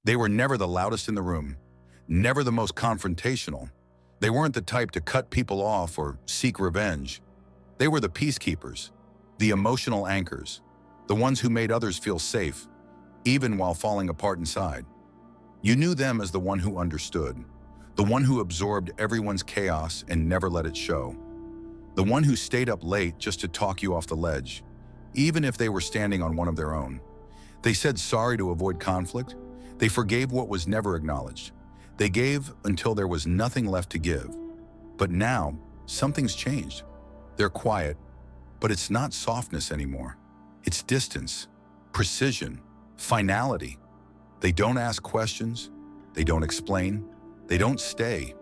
They were never the loudest in the room, never the most confrontational. They weren't the type to cut people off or seek revenge. They were the peacekeepers, the emotional anchors, the ones who made others feel safe, even while falling apart inside. You knew them as the one who understood, the one who absorbed everyone's chaos and never let it show, the one who stayed up late just to talk you off the ledge, even if they were standing on one of their own. They said sorry to avoid conflict. They forgave what was never acknowledged. They gave until there was nothing left to give. But now, something's changed. They're quiet, but it's not softness anymore. It's distance, precision, finality. They don't ask questions. They don't explain. They don't stay.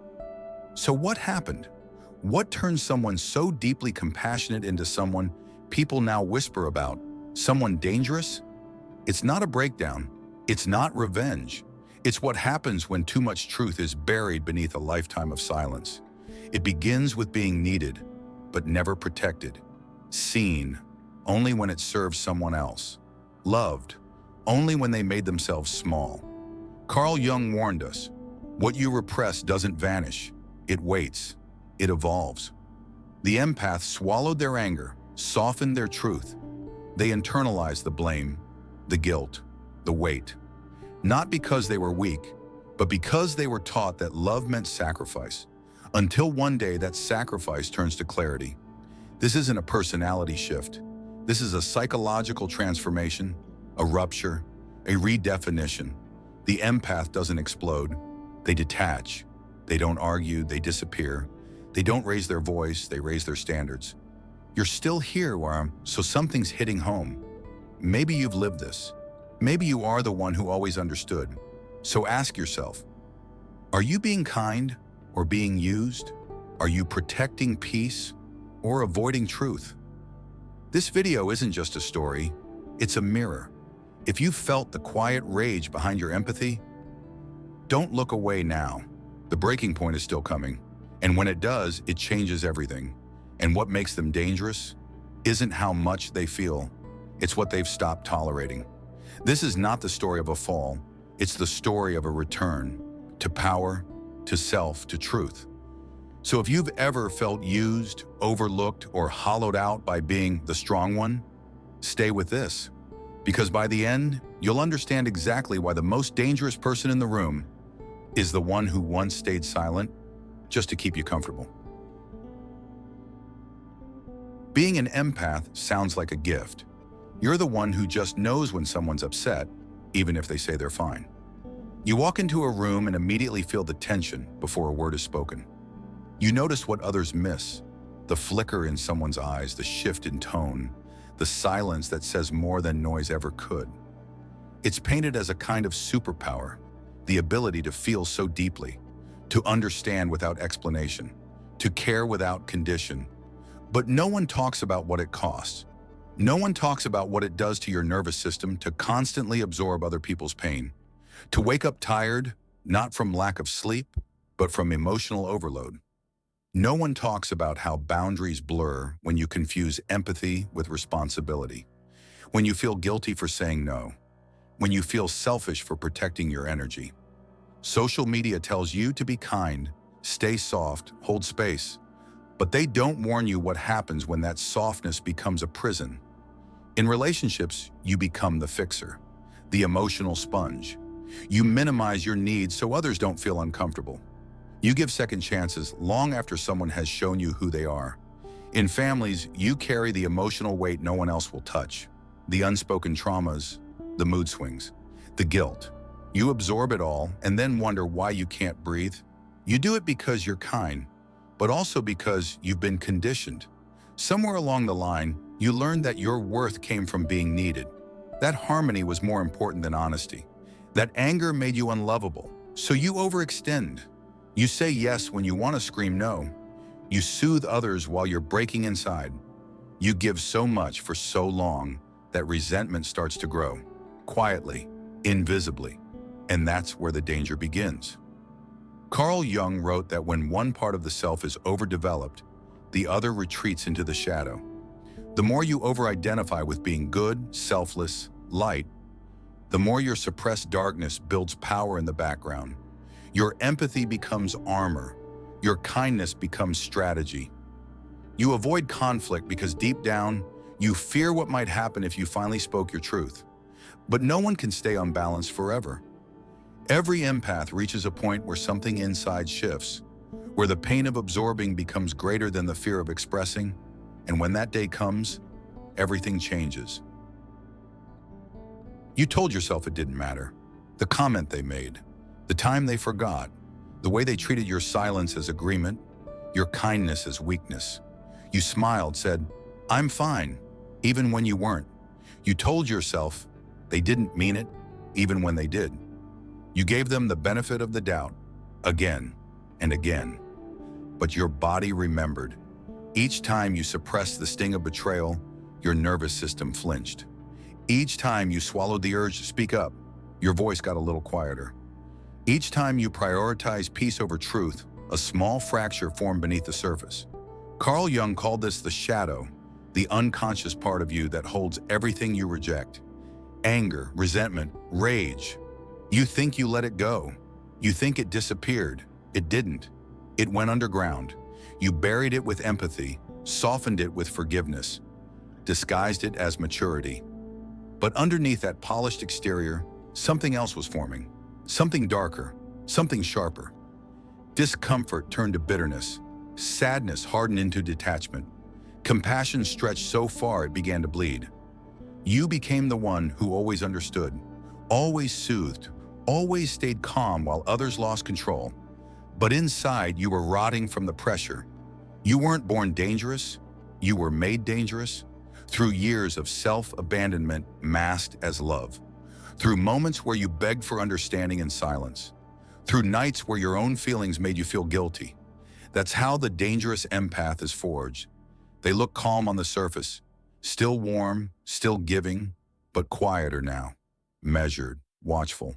So what happened? What turned someone so deeply compassionate into someone people now whisper about? Someone dangerous? It's not a breakdown. It's not revenge. It's what happens when too much truth is buried beneath a lifetime of silence. It begins with being needed, but never protected. Seen, only when it serves someone else. Loved, only when they made themselves small. Carl Jung warned us, what you repress doesn't vanish. It waits. It evolves. The empath swallowed their anger, softened their truth. They internalized the blame, the guilt, the weight. Not because they were weak, but because they were taught that love meant sacrifice, until one day that sacrifice turns to clarity. This isn't a personality shift. This is a psychological transformation, a rupture, a redefinition. The empath doesn't explode. They detach. They don't argue, they disappear. They don't raise their voice, they raise their standards. You're still here, so something's hitting home. Maybe you've lived this. Maybe you are the one who always understood. So ask yourself, are you being kind or being used? Are you protecting peace or avoiding truth? This video isn't just a story, it's a mirror. If you felt the quiet rage behind your empathy, don't look away now. The breaking point is still coming. And when it does, it changes everything. And what makes them dangerous isn't how much they feel, it's what they've stopped tolerating. This is not the story of a fall, it's the story of a return to power, to self, to truth. So if you've ever felt used, overlooked, or hollowed out by being the strong one, stay with this. Because by the end, you'll understand exactly why the most dangerous person in the room is the one who once stayed silent just to keep you comfortable. Being an empath sounds like a gift. You're the one who just knows when someone's upset, even if they say they're fine. You walk into a room and immediately feel the tension before a word is spoken. You notice what others miss, the flicker in someone's eyes, the shift in tone, the silence that says more than noise ever could. It's painted as a kind of superpower, the ability to feel so deeply, to understand without explanation, to care without condition. But no one talks about what it costs. No one talks about what it does to your nervous system to constantly absorb other people's pain, to wake up tired, not from lack of sleep, but from emotional overload. No one talks about how boundaries blur when you confuse empathy with responsibility, when you feel guilty for saying no, when you feel selfish for protecting your energy. Social media tells you to be kind, stay soft, hold space, but they don't warn you what happens when that softness becomes a prison. In relationships, you become the fixer, the emotional sponge. You minimize your needs so others don't feel uncomfortable. You give second chances long after someone has shown you who they are. In families, you carry the emotional weight no one else will touch. The unspoken traumas, the mood swings, the guilt. You absorb it all and then wonder why you can't breathe. You do it because you're kind, but also because you've been conditioned. Somewhere along the line, you learned that your worth came from being needed. That harmony was more important than honesty. That anger made you unlovable, so you overextend. You say yes when you want to scream no. You soothe others while you're breaking inside. You give so much for so long that resentment starts to grow, quietly, invisibly. And that's where the danger begins. Carl Jung wrote that when one part of the self is overdeveloped, the other retreats into the shadow. The more you over-identify with being good, selfless, light, the more your suppressed darkness builds power in the background. Your empathy becomes armor. Your kindness becomes strategy. You avoid conflict because deep down, you fear what might happen if you finally spoke your truth. But no one can stay unbalanced forever. Every empath reaches a point where something inside shifts, where the pain of absorbing becomes greater than the fear of expressing, and when that day comes, everything changes. You told yourself it didn't matter. The comment they made, the time they forgot, the way they treated your silence as agreement, your kindness as weakness. You smiled, said, "I'm fine," even when you weren't. You told yourself they didn't mean it, even when they did. You gave them the benefit of the doubt, again and again. But your body remembered. Each time you suppressed the sting of betrayal, your nervous system flinched. Each time you swallowed the urge to speak up, your voice got a little quieter. Each time you prioritized peace over truth, a small fracture formed beneath the surface. Carl Jung called this the shadow, the unconscious part of you that holds everything you reject. Anger, resentment, rage. You think you let it go. You think it disappeared. It didn't. It went underground. You buried it with empathy, softened it with forgiveness, disguised it as maturity. But underneath that polished exterior, something else was forming. Something darker, something sharper. Discomfort turned to bitterness. Sadness hardened into detachment. Compassion stretched so far it began to bleed. You became the one who always understood, always soothed, always stayed calm while others lost control. But inside, you were rotting from the pressure. You weren't born dangerous, you were made dangerous through years of self-abandonment masked as love, through moments where you begged for understanding in silence, through nights where your own feelings made you feel guilty. That's how the dangerous empath is forged. They look calm on the surface, still warm, still giving, but quieter now, measured, watchful.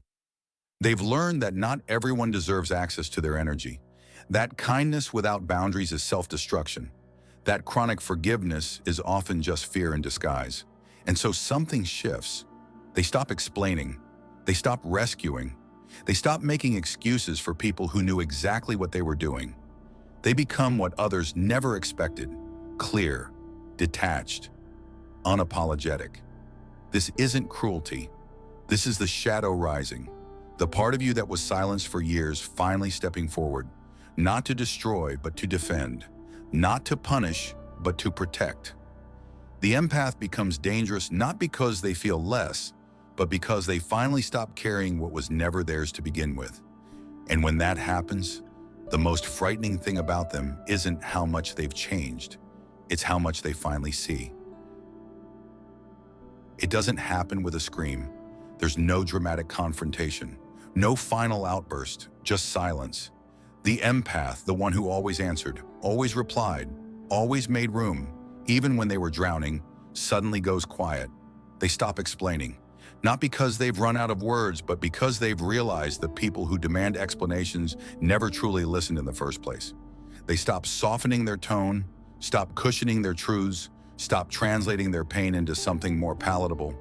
They've learned that not everyone deserves access to their energy. That kindness without boundaries is self-destruction. That chronic forgiveness is often just fear in disguise. And so something shifts. They stop explaining. They stop rescuing. They stop making excuses for people who knew exactly what they were doing. They become what others never expected: clear, detached, unapologetic. This isn't cruelty. This is the shadow rising. The part of you that was silenced for years finally stepping forward, not to destroy, but to defend, not to punish, but to protect. The empath becomes dangerous not because they feel less, but because they finally stop carrying what was never theirs to begin with. And when that happens, the most frightening thing about them isn't how much they've changed, it's how much they finally see. It doesn't happen with a scream. There's no dramatic confrontation, no final outburst, just silence. The empath, the one who always answered, always replied, always made room, even when they were drowning, suddenly goes quiet. They stop explaining, not because they've run out of words, but because they've realized that people who demand explanations never truly listened in the first place. They stop softening their tone, stop cushioning their truths, stop translating their pain into something more palatable.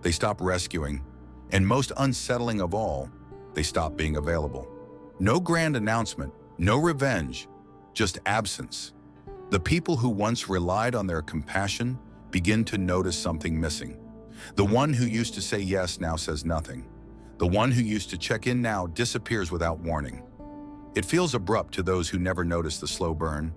They stop rescuing, and most unsettling of all, they stop being available. No grand announcement, no revenge, just absence. The people who once relied on their compassion begin to notice something missing. The one who used to say yes now says nothing. The one who used to check in now disappears without warning. It feels abrupt to those who never noticed the slow burn,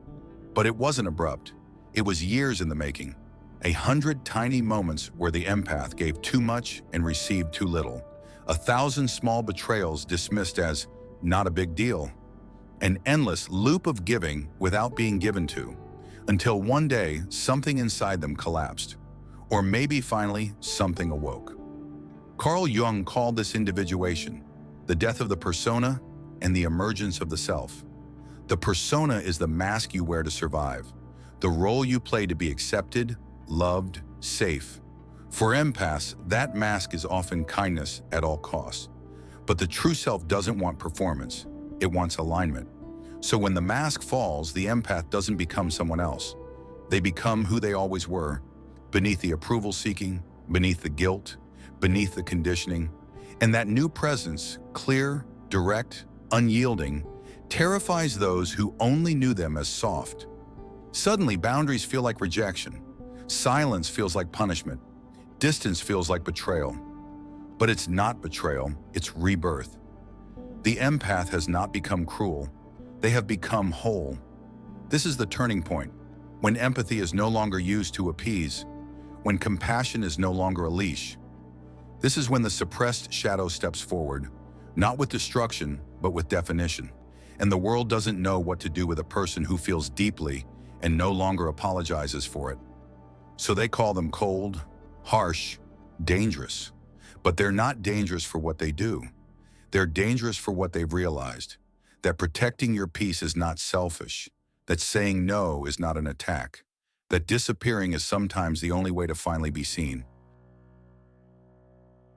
but it wasn't abrupt. It was years in the making. 100 tiny moments where the empath gave too much and received too little. 1,000 small betrayals dismissed as not a big deal. An endless loop of giving without being given to, until one day something inside them collapsed. Or maybe finally something awoke. Carl Jung called this individuation, the death of the persona and the emergence of the self. The persona is the mask you wear to survive, the role you play to be accepted, loved, safe. For empaths, that mask is often kindness at all costs. But the true self doesn't want performance, it wants alignment. So when the mask falls, the empath doesn't become someone else. They become who they always were, beneath the approval seeking, beneath the guilt, beneath the conditioning. And that new presence, clear, direct, unyielding, terrifies those who only knew them as soft. Suddenly, boundaries feel like rejection. Silence feels like punishment. Distance feels like betrayal. But it's not betrayal, it's rebirth. The empath has not become cruel. They have become whole. This is the turning point, when empathy is no longer used to appease, when compassion is no longer a leash. This is when the suppressed shadow steps forward, not with destruction, but with definition. And the world doesn't know what to do with a person who feels deeply and no longer apologizes for it. So they call them cold, harsh, dangerous. But they're not dangerous for what they do. They're dangerous for what they've realized, that protecting your peace is not selfish, that saying no is not an attack, that disappearing is sometimes the only way to finally be seen.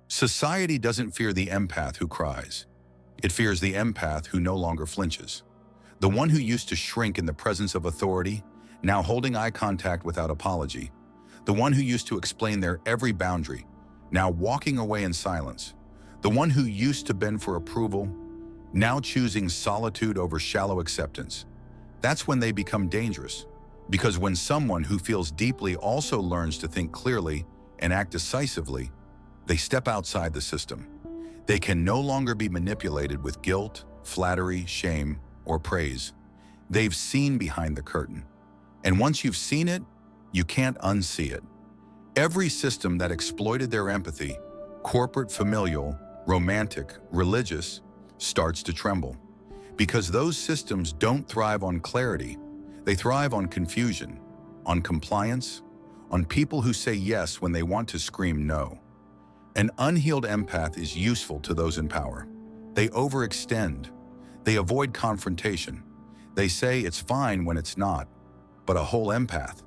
Society doesn't fear the empath who cries. It fears the empath who no longer flinches. The one who used to shrink in the presence of authority, now holding eye contact without apology. The one who used to explain their every boundary, now walking away in silence. The one who used to bend for approval, now choosing solitude over shallow acceptance. That's when they become dangerous. Because when someone who feels deeply also learns to think clearly and act decisively, they step outside the system. They can no longer be manipulated with guilt, flattery, shame, or praise. They've seen behind the curtain. And once you've seen it, you can't unsee it. Every system that exploited their empathy, corporate, familial, romantic, religious, starts to tremble. Because those systems don't thrive on clarity. They thrive on confusion, on compliance, on people who say yes when they want to scream no. An unhealed empath is useful to those in power. They overextend. They avoid confrontation. They say it's fine when it's not. But a whole empath,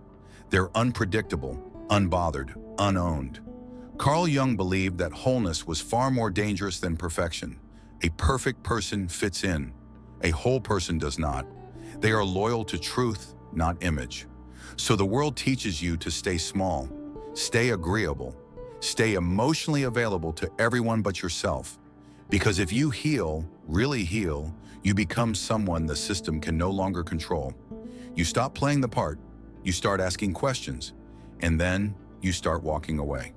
they're unpredictable, unbothered, unowned. Carl Jung believed that wholeness was far more dangerous than perfection. A perfect person fits in. A whole person does not. They are loyal to truth, not image. So the world teaches you to stay small, stay agreeable, stay emotionally available to everyone but yourself. Because if you heal, really heal, you become someone the system can no longer control. You stop playing the part, you start asking questions, and then you start walking away.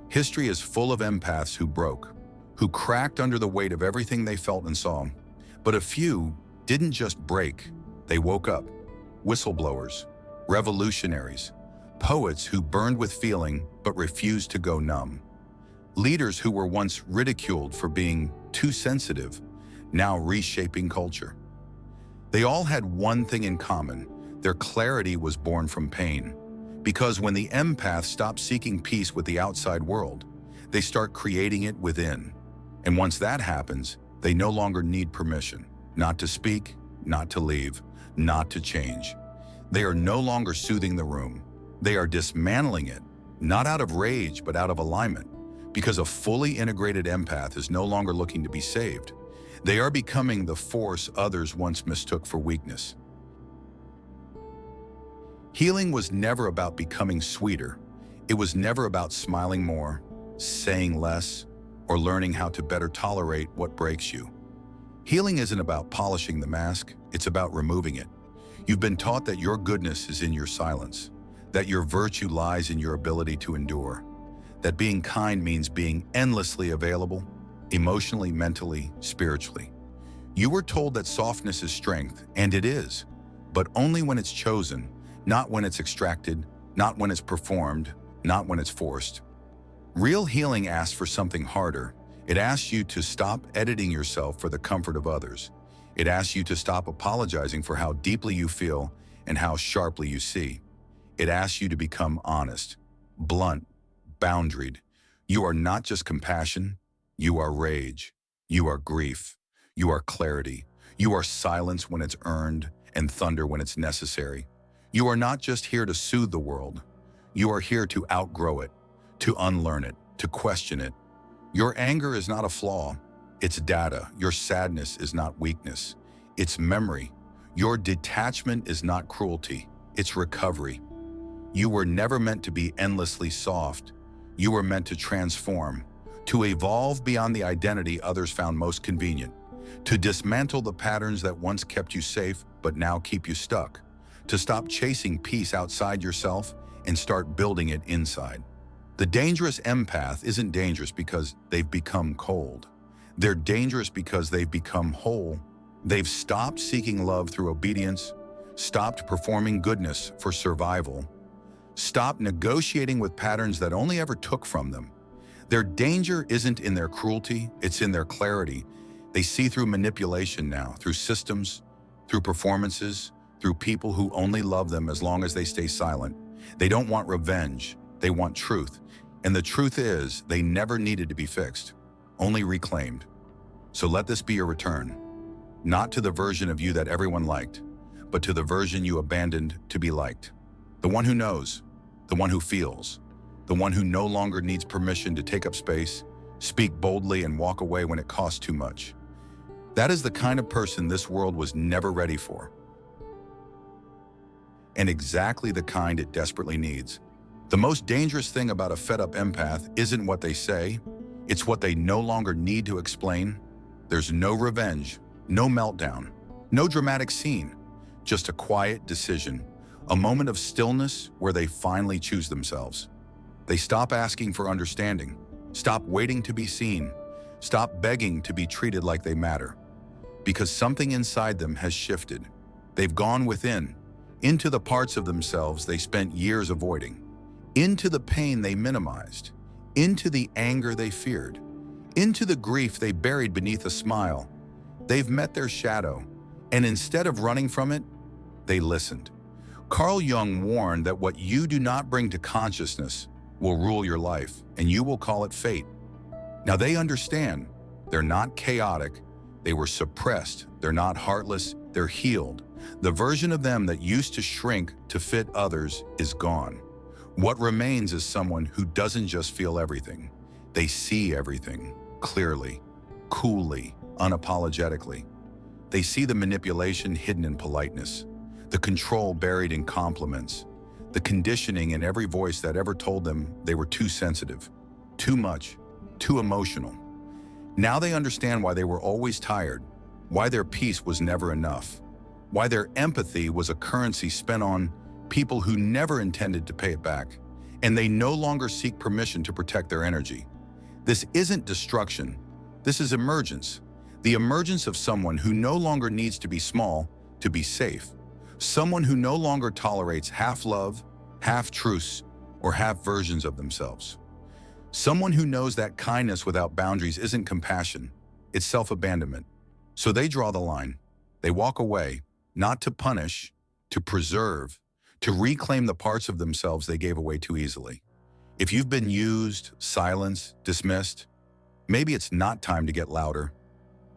History is full of empaths who broke, who cracked under the weight of everything they felt and saw. But a few didn't just break, they woke up. Whistleblowers, revolutionaries, poets who burned with feeling but refused to go numb. Leaders who were once ridiculed for being too sensitive, now reshaping culture. They all had one thing in common: their clarity was born from pain. Because when the empath stops seeking peace with the outside world, they start creating it within. And once that happens, they no longer need permission, not to speak, not to leave, not to change. They are no longer soothing the room. They are dismantling it, not out of rage, but out of alignment. Because a fully integrated empath is no longer looking to be saved. They are becoming the force others once mistook for weakness. Healing was never about becoming sweeter. It was never about smiling more, saying less, or learning how to better tolerate what breaks you. Healing isn't about polishing the mask, it's about removing it. You've been taught that your goodness is in your silence, that your virtue lies in your ability to endure, that being kind means being endlessly available, emotionally, mentally, spiritually. You were told that softness is strength, and it is, but only when it's chosen, not when it's extracted, not when it's performed, not when it's forced. Real healing asks for something harder. It asks you to stop editing yourself for the comfort of others. It asks you to stop apologizing for how deeply you feel and how sharply you see. It asks you to become honest, blunt, boundaried. You are not just compassion, you are rage. You are grief. You are clarity. You are silence when it's earned and thunder when it's necessary. You are not just here to soothe the world. You are here to outgrow it, to unlearn it, to question it. Your anger is not a flaw. It's data. Your sadness is not weakness. It's memory. Your detachment is not cruelty. It's recovery. You were never meant to be endlessly soft. You were meant to transform, to evolve beyond the identity others found most convenient, to dismantle the patterns that once kept you safe but now keep you stuck, to stop chasing peace outside yourself and start building it inside. The dangerous empath isn't dangerous because they've become cold. They're dangerous because they've become whole. They've stopped seeking love through obedience, stopped performing goodness for survival, stopped negotiating with patterns that only ever took from them. Their danger isn't in their cruelty, it's in their clarity. They see through manipulation now, through systems, through performances, through people who only love them as long as they stay silent. They don't want revenge, they want truth. And the truth is, they never needed to be fixed, only reclaimed. So let this be your return, not to the version of you that everyone liked, but to the version you abandoned to be liked. The one who knows, the one who feels, the one who no longer needs permission to take up space, speak boldly, and walk away when it costs too much. That is the kind of person this world was never ready for, and exactly the kind it desperately needs. The most dangerous thing about a fed-up empath isn't what they say, it's what they no longer need to explain. There's no revenge, no meltdown, no dramatic scene, just a quiet decision, a moment of stillness where they finally choose themselves. They stop asking for understanding, stop waiting to be seen, stop begging to be treated like they matter. Because something inside them has shifted. They've gone within, into the parts of themselves they spent years avoiding, into the pain they minimized, into the anger they feared, into the grief they buried beneath a smile. They've met their shadow, and instead of running from it, they listened. Carl Jung warned that what you do not bring to consciousness will rule your life, and you will call it fate. Now they understand. They're not chaotic. They were suppressed. They're not heartless. They're healed. The version of them that used to shrink to fit others is gone. What remains is someone who doesn't just feel everything. They see everything clearly, coolly, unapologetically. They see the manipulation hidden in politeness, the control buried in compliments, the conditioning in every voice that ever told them they were too sensitive, too much, too emotional. Now they understand why they were always tired, why their peace was never enough, why their empathy was a currency spent on people who never intended to pay it back, and they no longer seek permission to protect their energy. This isn't destruction, this is emergence. The emergence of someone who no longer needs to be small to be safe. Someone who no longer tolerates half love, half truths, or half versions of themselves. Someone who knows that kindness without boundaries isn't compassion, it's self-abandonment. So they draw the line. They walk away, not to punish, to preserve, to reclaim the parts of themselves they gave away too easily. If you've been used, silenced, dismissed, maybe it's not time to get louder.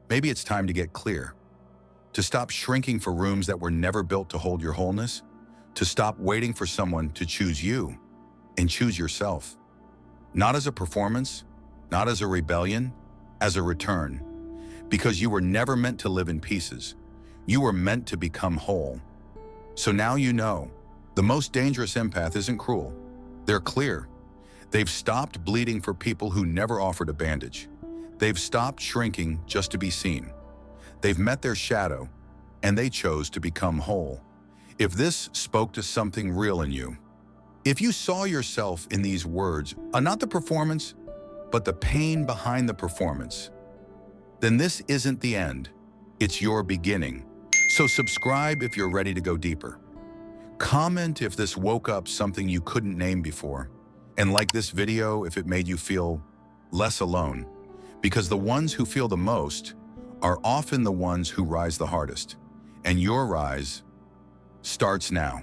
Maybe it's time to get clear. To stop shrinking for rooms that were never built to hold your wholeness. To stop waiting for someone to choose you and choose yourself. Not as a performance, not as a rebellion, as a return. Because you were never meant to live in pieces. You were meant to become whole. So now you know, the most dangerous empath isn't cruel. They're clear. They've stopped bleeding for people who never offered a bandage. They've stopped shrinking just to be seen. They've met their shadow, and they chose to become whole. If this spoke to something real in you, if you saw yourself in these words, not the performance, but the pain behind the performance, then this isn't the end, it's your beginning. So subscribe if you're ready to go deeper. Comment if this woke up something you couldn't name before, and like this video if it made you feel less alone, because the ones who feel the most are often the ones who rise the hardest, and your rise starts now.